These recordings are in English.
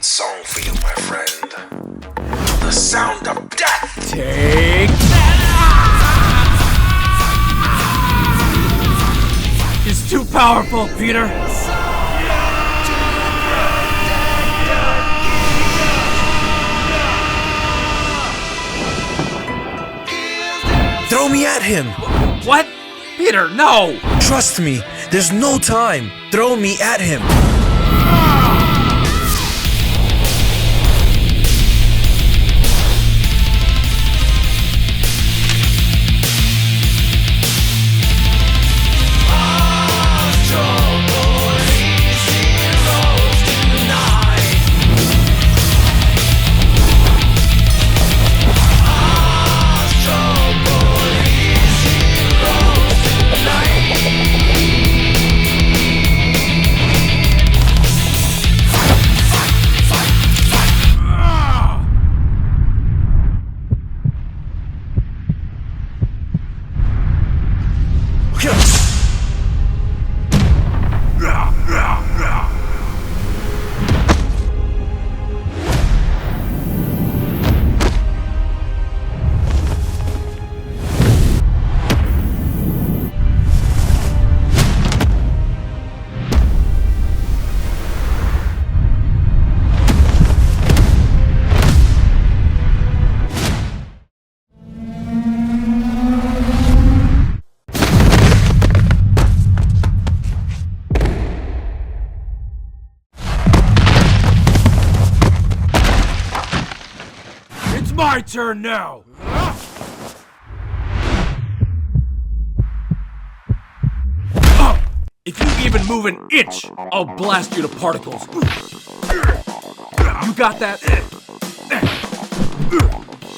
sweet song for you, my friend. The sound of death! Take that! It's too powerful, Peter! Throw me at him! What? Peter, no! Trust me, there's no time. Throw me at him. My turn now! If you even move an inch, I'll blast you to particles. You got that?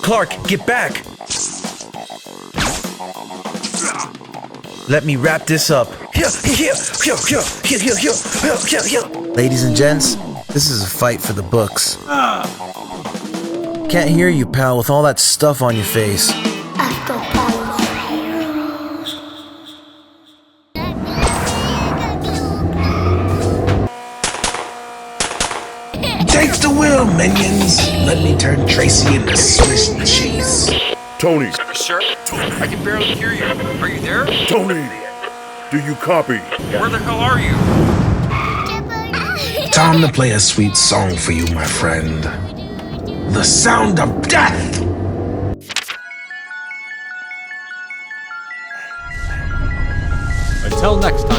Clark, get back! Let me wrap this up. Ladies and gents, this is a fight for the books. Can't hear you, pal, with all that stuff on your face. Astropolis. Take the wheel, minions! Let me turn Tracy into Swiss cheese. Tony! Sir? I can barely hear you. Are you there? Tony! Do you copy? Where the hell are you? Time to play a sweet song for you, my friend. The sound of death! Until next time.